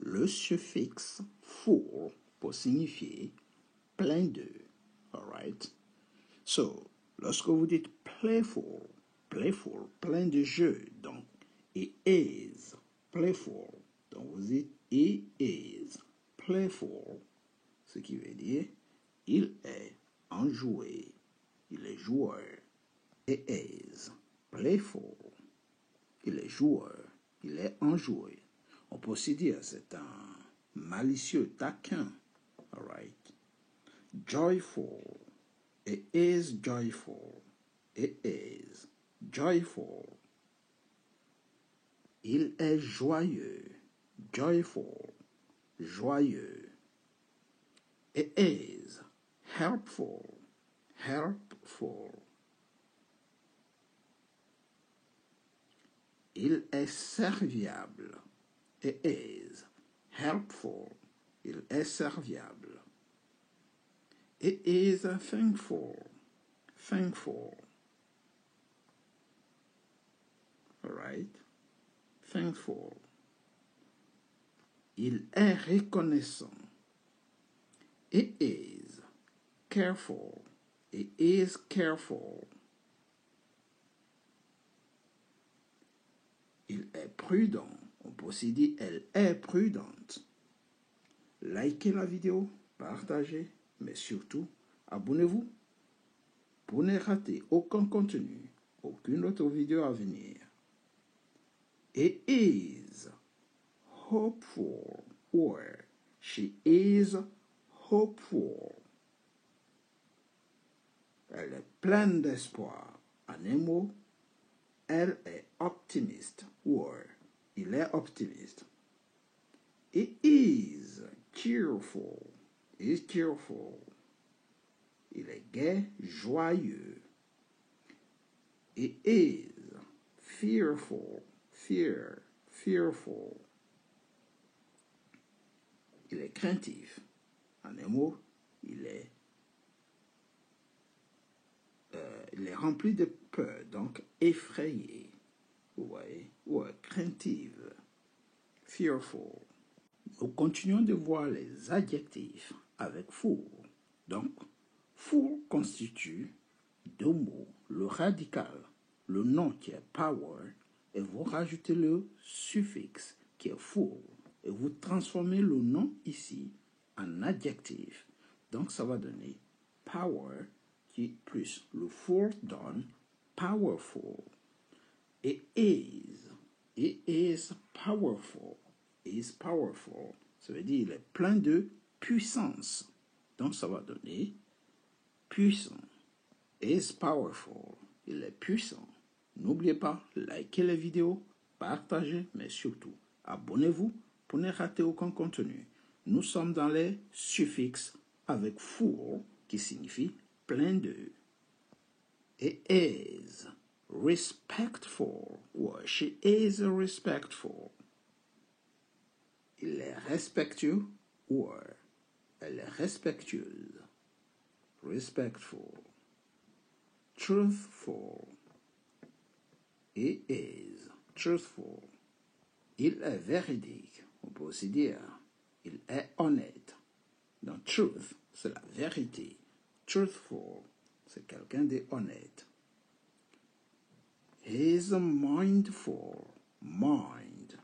le suffixe full pour signifier plein de. Alright? So, lorsque vous dites playful, plein de jeux, donc, it is playful. Donc, vous dites he is playful, ce qui veut dire il est enjoué, il est joueur. It is playful, il est joueur, il est enjoué. On peut aussi dire c'est un malicieux taquin. Alright? Joyful, it is joyful, it is joyful. Il est joyeux, joyful, joyeux. It is helpful, helpful. Il est serviable. It is helpful. Il est serviable. It is thankful, thankful. Alright? Thankful. Il est reconnaissant. It is careful. It is careful. Il est prudent. On peut aussi dire elle est prudente. Likez la vidéo, partagez, mais surtout, abonnez-vous pour ne rater aucun contenu, aucune autre vidéo à venir. It is hopeful, or she is hopeful. Elle est pleine d'espoir. En un mot, elle est optimiste, or il est optimiste. It is cheerful, is cheerful. Il est gai, joyeux. It is fearful, fearful. Il est craintif. En un mot, il est rempli de peur, donc effrayé. Vous voyez? Ou craintive. Fearful. Nous continuons de voir les adjectifs avec full. Donc, full constitue deux mots, le radical, le nom qui est power, et vous rajoutez le suffixe qui est full, et vous transformez le nom ici en adjectif. Donc, ça va donner power qui plus le full donne powerful. It is powerful. Is powerful. Ça veut dire il est plein de puissance. Donc ça va donner puissant. Is powerful. Il est puissant. N'oubliez pas, likez les vidéos, partagez, mais surtout, abonnez-vous pour ne rater aucun contenu. Nous sommes dans les suffixes avec full qui signifie plein de. It is respectful. Or she is respectful. Il est respectueux ou elle est respectueuse. Respectful. Truthful. He is truthful. Il est véridique. On peut aussi dire il est honnête. Donc truth, c'est la vérité. Truthful, c'est quelqu'un d'honnête. He is mindful. Mind.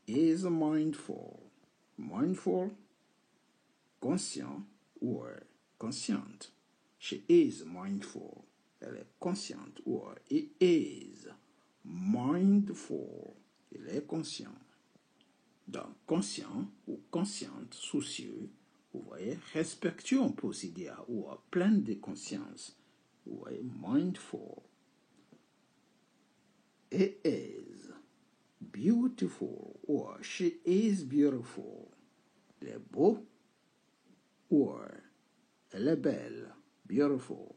He is mindful. Mindful, conscient ou consciente. She is mindful. Elle est consciente ou he is mindful. Il est conscient. Donc, conscient ou consciente, soucieux, vous voyez, respectueux, on peut aussi dire, ou plein de conscience. Vous voyez, mindful. It is beautiful, or she is beautiful. Il est beau, or elle est belle, beautiful.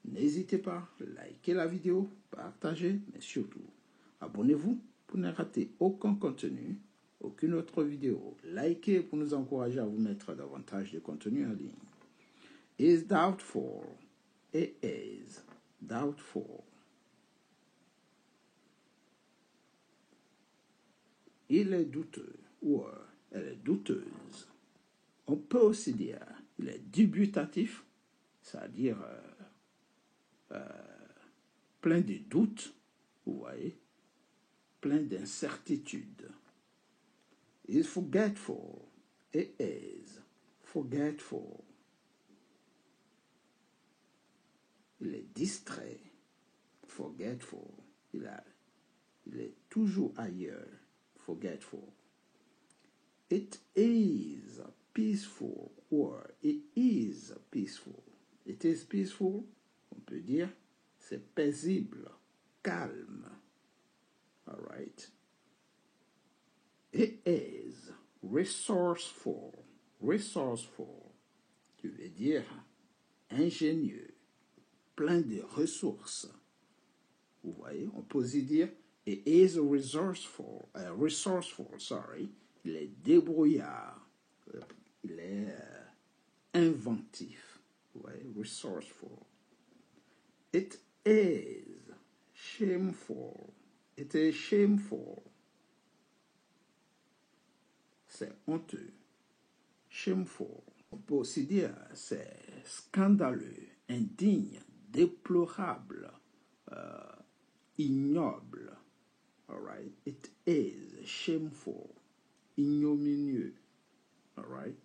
N'hésitez pas, likez la vidéo, partagez, mais surtout, abonnez-vous pour ne rater aucun contenu, aucune autre vidéo. Likez pour nous encourager à vous mettre davantage de contenu en ligne. Is doubtful. It is doubtful. Il est douteux, ou elle est douteuse. On peut aussi dire, il est dubitatif, c'est-à-dire plein de doutes, vous voyez, plein d'incertitudes. He is forgetful. He is forgetful. Il est distrait, forgetful. Il est toujours ailleurs, forgetful. It is peaceful, or it is peaceful. It is peaceful, on peut dire, c'est paisible, calme. All right. It is resourceful. Resourceful, tu veux dire ingénieux, plein de ressources. Vous voyez, on peut aussi dire it is resourceful, sorry. Il est débrouillard, il est inventif. Vous voyez, resourceful. It is shameful. It is shameful. C'est honteux. Shameful. On peut aussi dire c'est scandaleux, indigne, déplorable, ignoble. All right. It is shameful, ignominieux. All right.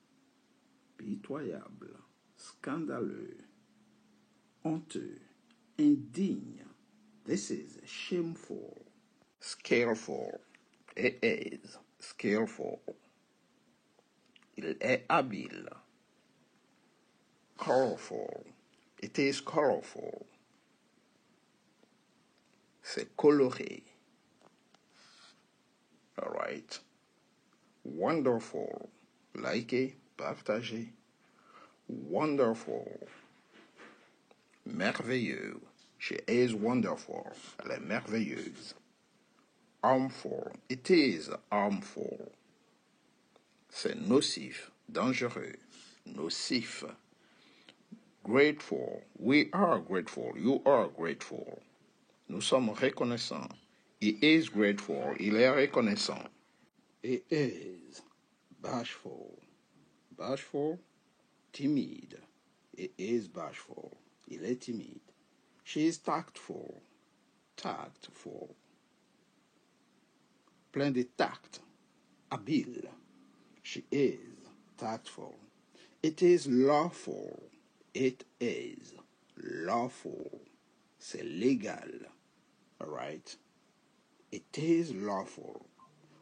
Pitoyable, scandaleux, honteux, indigne. This is shameful. Skillful. It is skillful. Il est habile. Colorful. It is colorful. C'est coloré. All right. Wonderful. Likez, partagez. Wonderful. Merveilleux. She is wonderful. Elle est merveilleuse. Harmful. It is harmful. C'est nocif, dangereux, nocif. Grateful. We are grateful. You are grateful. Nous sommes reconnaissants. He is grateful. Il est reconnaissant. He is bashful. Bashful, timide. He is bashful. Il est timide. She is tactful. Tactful. Plein de tact. Habile. She is tactful. It is lawful. It is lawful. C'est légal. All right? It is lawful.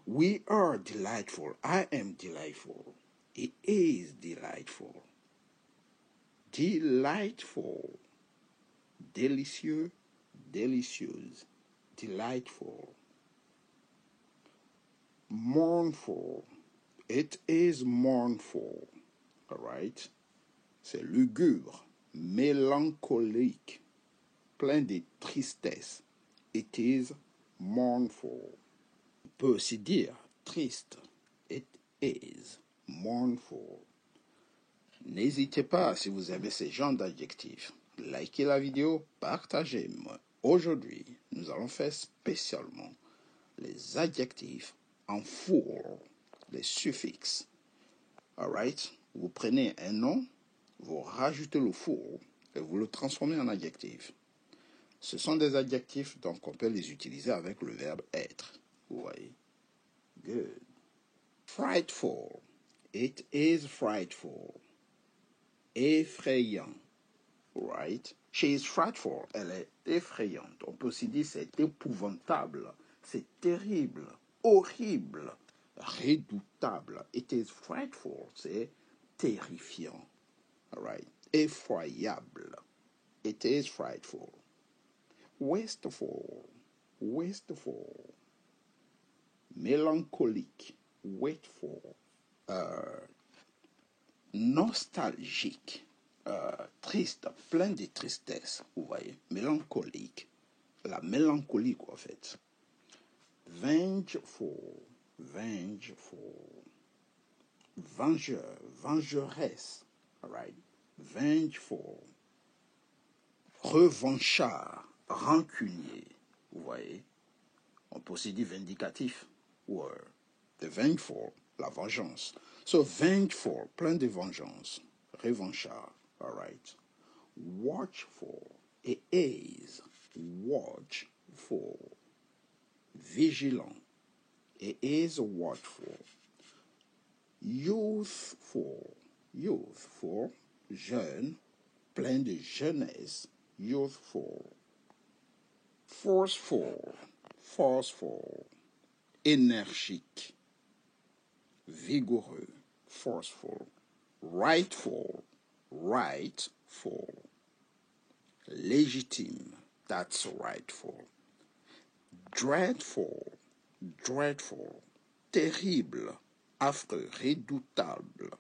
We are delightful. I am delightful. It is delightful. Delightful. Délicieux, délicieuse. Delightful. Mournful. It is mournful. All right? C'est lugubre, mélancolique, plein de tristesse. It is mournful. On peut aussi dire triste. It is mournful. N'hésitez pas, si vous avez ces genres d'adjectifs, likez la vidéo, partagez. Aujourd'hui, nous allons faire spécialement les adjectifs en full, les suffixes. All right? Vous prenez un nom, vous rajoutez le full et vous le transformez en adjectif. Ce sont des adjectifs, donc on peut les utiliser avec le verbe être. Vous voyez? Good. Frightful. It is frightful. Effrayant. Right? She is frightful. Elle est effrayante. On peut aussi dire c'est épouvantable. C'est terrible. Horrible. Redoutable. It is frightful. C'est terrifiant. All right? Effroyable. It is frightful. Wasteful. Wasteful. Mélancolique. Wakeful. Nostalgique. Triste, plein de tristesse, vous voyez. Mélancolique. La mélancolie, quoi, en fait. Vengeful. Vengeful. Vengeur, vengeresse. All right. Vengeful. Revanchard, rancunier. Vous voyez. On peut aussi dire vindicatif. Or, the vengeful. la vengeance. So vengeful, plein de vengeance, revanchard, all right. Watchful, it is watchful. Vigilant, it is watchful. Youthful, youthful, jeune, plein de jeunesse, youthful. Forceful, forceful, énergique, vigoureux, forceful. Rightful, rightful. Légitime, that's rightful. Dreadful, dreadful. Terrible, affreux, redoutable.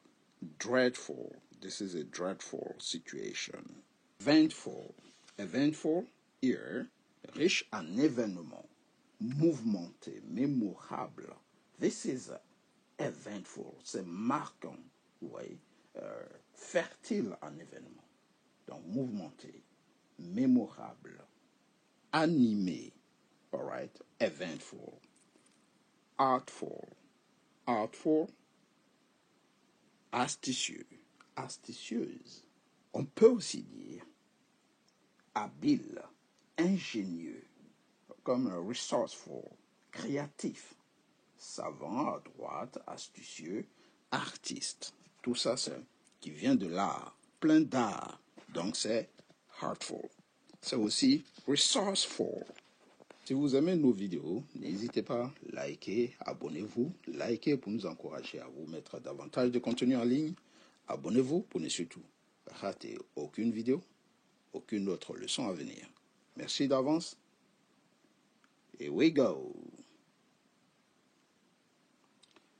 Dreadful, this is a dreadful situation. Eventful, eventful, here, riche en événements, mouvementé, mémorable. This is eventful, c'est marquant, oui, fertile en événements. Donc, mouvementé, mémorable, animé, all right, eventful. Artful, artful, astucieux, astucieuse. On peut aussi dire habile, ingénieux, comme resourceful, créatif, savant, à droite, astucieux, artiste. Tout ça, c'est qui vient de l'art, plein d'art. Donc, c'est heartful. C'est aussi resourceful. Si vous aimez nos vidéos, n'hésitez pas à liker, abonnez-vous. Likez pour nous encourager à vous mettre davantage de contenu en ligne. Abonnez-vous pour ne surtout rater aucune vidéo, aucune autre leçon à venir. Merci d'avance. Here we go.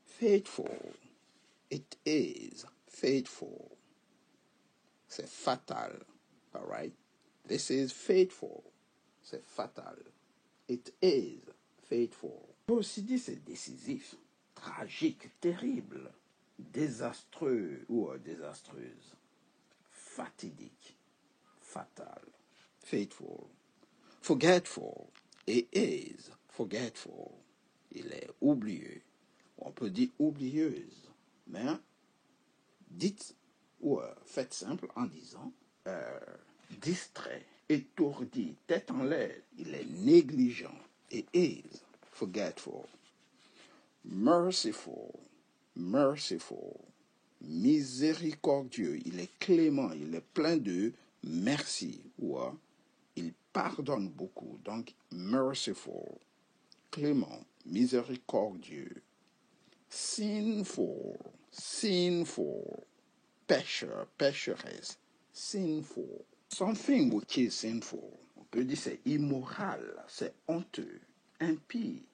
Faithful. It is faithful. C'est fatal. All right? This is faithful. C'est fatal. It is faithful. On peut aussi dire c'est décisif, tragique, terrible, désastreux ou désastreuse, fatidique, fatal, faithful. Forgetful, it is forgetful. Il est oublieux. On peut dire oublieuse, mais dites ou faites simple en disant distrait, étourdi, tête en l'air. Il est négligent. It is forgetful. Merciful, merciful. Miséricordieux. Il est clément. Il est plein de merci. Ou il pardonne beaucoup. Donc, merciful, clément, miséricordieux. Sinful, sinful. Pécheur, pécheresse. Sinful. Something which is sinful. On peut dire c'est immoral, c'est honteux, impie,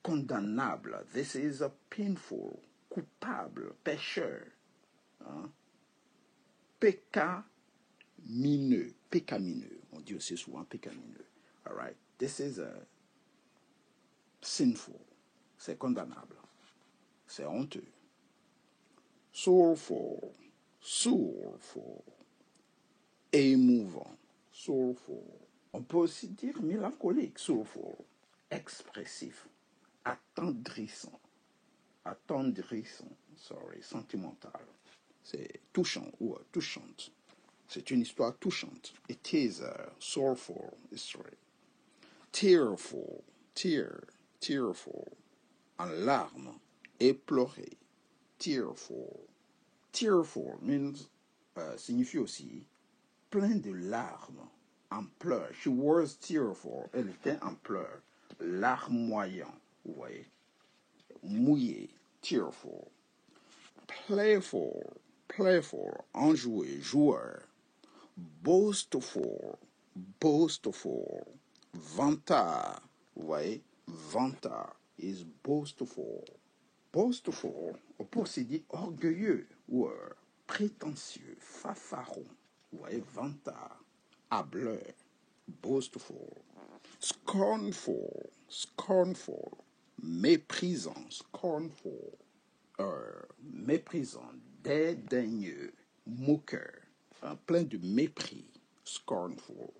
condamnable. This is a painful, coupable, pécheur. Hein? Pécamineux, pécamineux. On dit aussi souvent pécamineux. All right. This is a sinful. C'est condamnable. C'est honteux. Soulful, soulful. Émouvant, soulful. On peut aussi dire mélancolique, soulful, expressif, attendrissant, sentimental. C'est touchant ou touchante. C'est une histoire touchante. It is a soulful history. Tearful, tearful, en larmes, éploré, tearful. Tearful means, signifie aussi plein de larmes, en pleurs. She was tearful. Elle était en pleurs. Larmoyant, vous voyez. Mouillé, tearful. Playful, playful, enjoué, joueur. Boastful, boastful. Vantard, vous voyez. Vantard is boastful. Boastful, on peut aussi dire orgueilleux ou prétentieux, fanfaron. Vous voyez, vantard, hableur, boastful. Scornful, scornful, méprisant, scornful, méprisant, dédaigneux, moqueur, plein de mépris, scornful.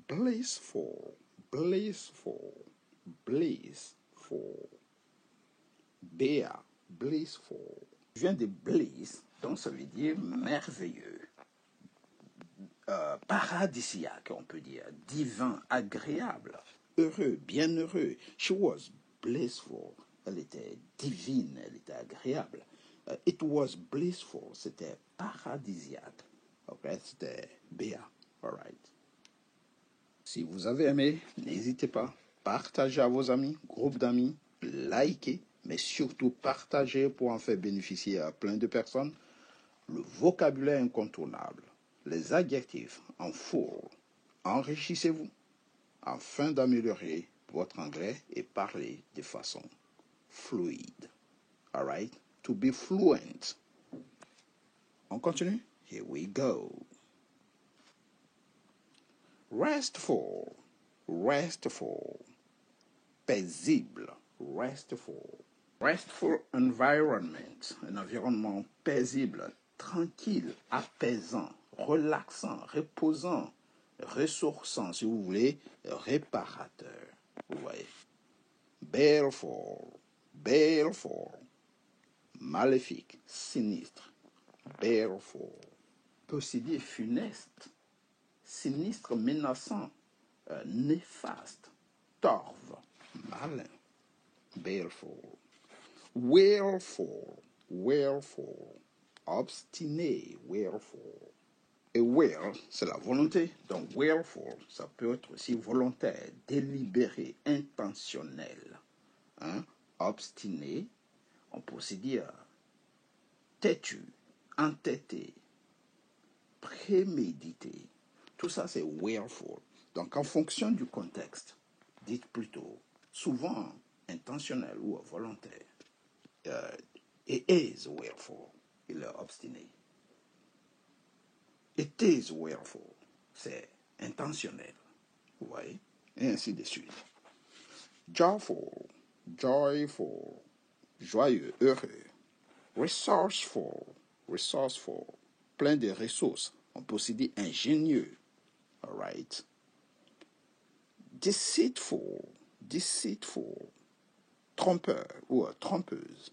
Blissful, blissful, blissful. Béat, blissful. Je viens de bliss, donc ça veut dire merveilleux. Paradisiaque, on peut dire, divin, agréable, heureux, bienheureux. She was blissful. Elle était divine, elle était agréable. It was blissful, c'était paradisiaque. Ok, c'était béat. All right. Si vous avez aimé, n'hésitez pas. Partagez à vos amis, groupe d'amis, likez, mais surtout partagez pour en faire bénéficier à plein de personnes. Le vocabulaire incontournable, les adjectifs en full. Enrichissez-vous afin d'améliorer votre anglais et parler de façon fluide. All right? To be fluent. On continue? Here we go. Restful, restful. Paisible, restful. Restful environment, un environnement paisible, tranquille, apaisant, relaxant, reposant, ressourçant, si vous voulez, réparateur. Vous voyez. Baleful, baleful. Maléfique, sinistre, baleful. On peut aussi dire funeste, sinistre, menaçant, néfaste, torve, malin, baleful. Willful, willful, obstiné, willful. Et will, c'est la volonté. Donc willful, ça peut être aussi volontaire, délibéré, intentionnel. Hein? Obstiné, on peut aussi dire têtu, entêté, prémédité. Tout ça, c'est willful. Donc, en fonction du contexte, dites plutôt souvent intentionnel ou volontaire. It is willful. Il est obstiné. It is willful. C'est intentionnel. Vous voyez? Et ainsi de suite. Joyful, joyful, joyeux, heureux. Resourceful, resourceful, plein de ressources. On peut aussi dire ingénieux. All right? Deceitful, deceitful, trompeur ou trompeuse.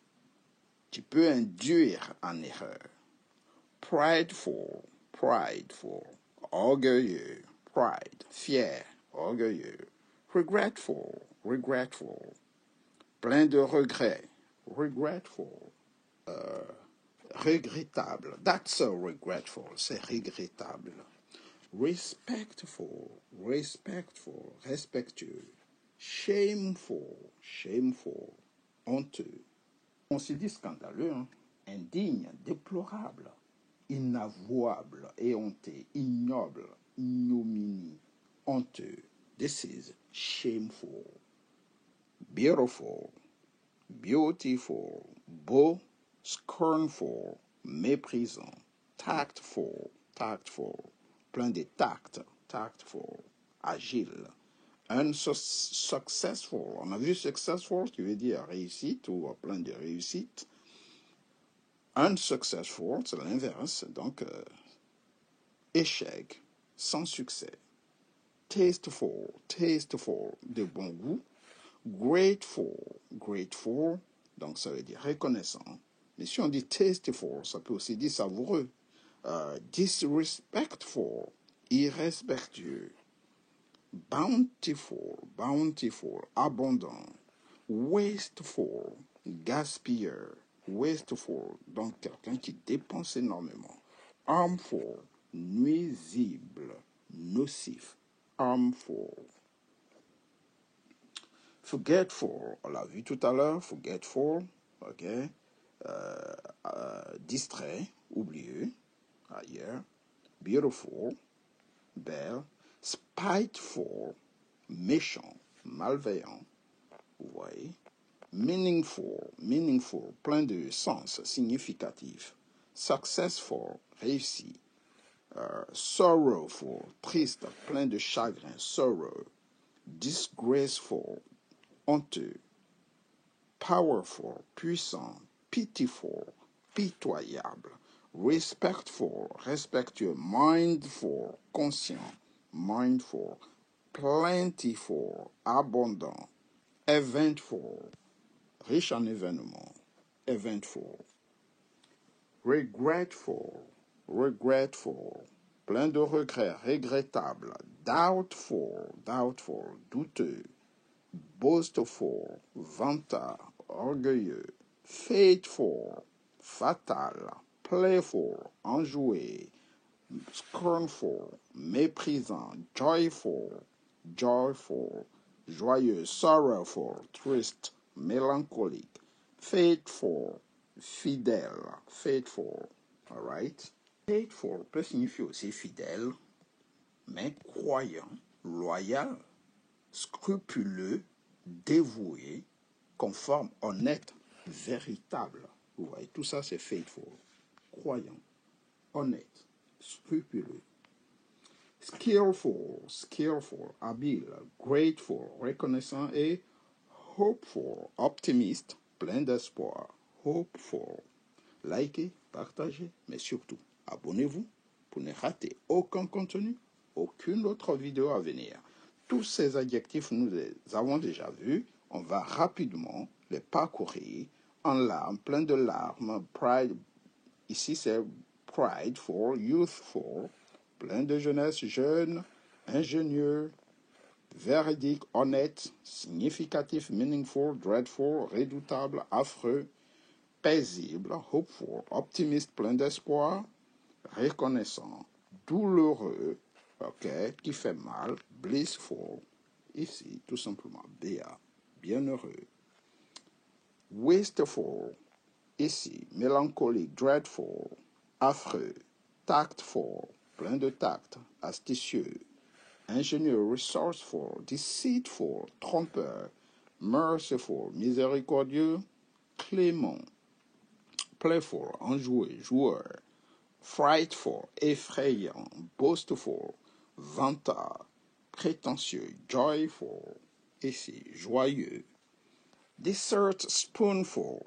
Tu peux induire en erreur. Prideful, prideful, orgueilleux, pride, fier, orgueilleux. Regretful, regretful, plein de regrets, regretful, regrettable. That's so regretful, c'est regrettable. Respectful, respectful, respectueux. Shameful, shameful, honteux. On se dit scandaleux, hein? Indigne, déplorable, inavouable, éhonté, ignoble, ignominie, honteux. This is shameful. Beautiful, beautiful, beau, scornful, méprisant, tactful, tactful, plein de tact, tactful, agile. Unsuccessful, on a vu successful qui veut dire réussite ou plein de réussite. Unsuccessful, c'est l'inverse, donc échec, sans succès. Tasteful, tasteful, de bon goût. Grateful, grateful, donc ça veut dire reconnaissant. Mais si on dit tasteful, ça peut aussi dire savoureux. Disrespectful, irrespectueux. Bountiful, bountiful, abondant. Wasteful, gaspilleur. Wasteful, donc quelqu'un qui dépense énormément. Harmful, nuisible, nocif. Harmful. Forgetful, on l'a vu tout à l'heure, forgetful, ok. Distrait, oublieux, ailleurs. Beautiful, belle. Spiteful, méchant, malveillant, vous voyez. Meaningful, meaningful, plein de sens, significatif. Successful, réussi. Sorrowful, triste, plein de chagrin, sorrow. Disgraceful, honteux. Powerful, puissant. Pitiful, pitoyable. Respectful, respectueux. Mindful, conscient. Mindful. Plentiful, abondant. Eventful, riche en événements, eventful. Regretful, regretful, plein de regrets, regrettable. Doubtful, doubtful, douteux. Boastful, vantard, orgueilleux. Faithful, fatal. Playful, enjoué. Scornful, méprisant. Joyful, joyful. Joyeux, sorrowful, triste, mélancolique. Faithful, fidèle, faithful. All right? Faithful peut signifier aussi fidèle, mais croyant, loyal, scrupuleux, dévoué, conforme, honnête, véritable. Vous voyez, tout ça c'est faithful. Croyant, honnête, scrupuleux. Skillful, skillful, habile, grateful, reconnaissant et hopeful, optimiste, plein d'espoir. Hopeful. Likez, partagez, mais surtout, abonnez-vous pour ne rater aucun contenu, aucune autre vidéo à venir. Tous ces adjectifs, nous les avons déjà vus. On va rapidement les parcourir en larmes, plein de larmes. Pride, ici c'est prideful, youthful, plein de jeunesse, jeune, ingénieux, véridique, honnête, significatif, meaningful, dreadful, redoutable, affreux, paisible, hopeful, optimiste, plein d'espoir, reconnaissant, douloureux, ok, qui fait mal, blissful, ici, tout simplement, béat, bienheureux, wasteful, ici, mélancolique, dreadful, affreux, tactful, plein de tact, astucieux, ingénieux, resourceful, deceitful, trompeur, merciful, miséricordieux, clément, playful, enjoué, joueur, frightful, effrayant, boastful, vantard, prétentieux, joyful, ici, joyeux, dessert spoonful,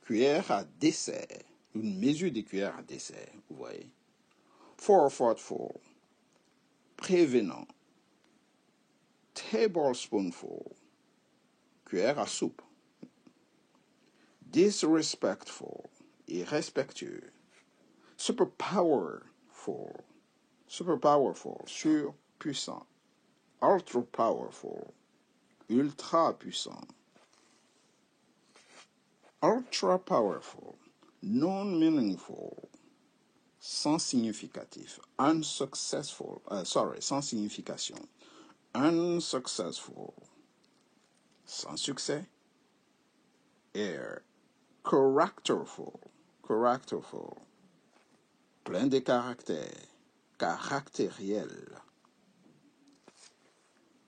cuillère à dessert, une mesure de cuillère à dessert, vous voyez, forethoughtful, prévenant, tablespoonful, cuillère à soupe, disrespectful, irrespectueux, superpowerful, surpuissant, ultra powerful, ultra puissant, ultra powerful, non meaningful, sans significatif, sans signification, unsuccessful, sans succès, air, characterful, plein de caractère, caractériel.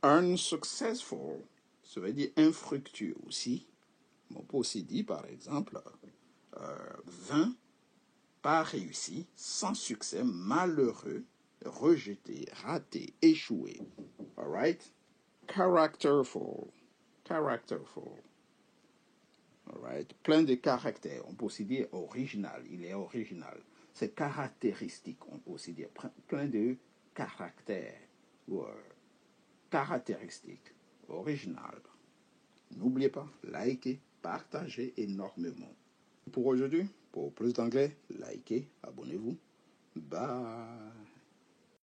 Unsuccessful, ça veut dire infructueux aussi. On peut aussi dire, par exemple, vain, pas réussi, sans succès, malheureux, rejeté, raté, échoué. All right? Characterful. All right? Plein de caractères. On peut aussi dire original. Il est original. C'est caractéristique. On peut aussi dire plein de caractères. Caractéristiques. Original. N'oubliez pas, likez, partagez énormément. Pour aujourd'hui, pour plus d'anglais, likez, abonnez-vous. Bye.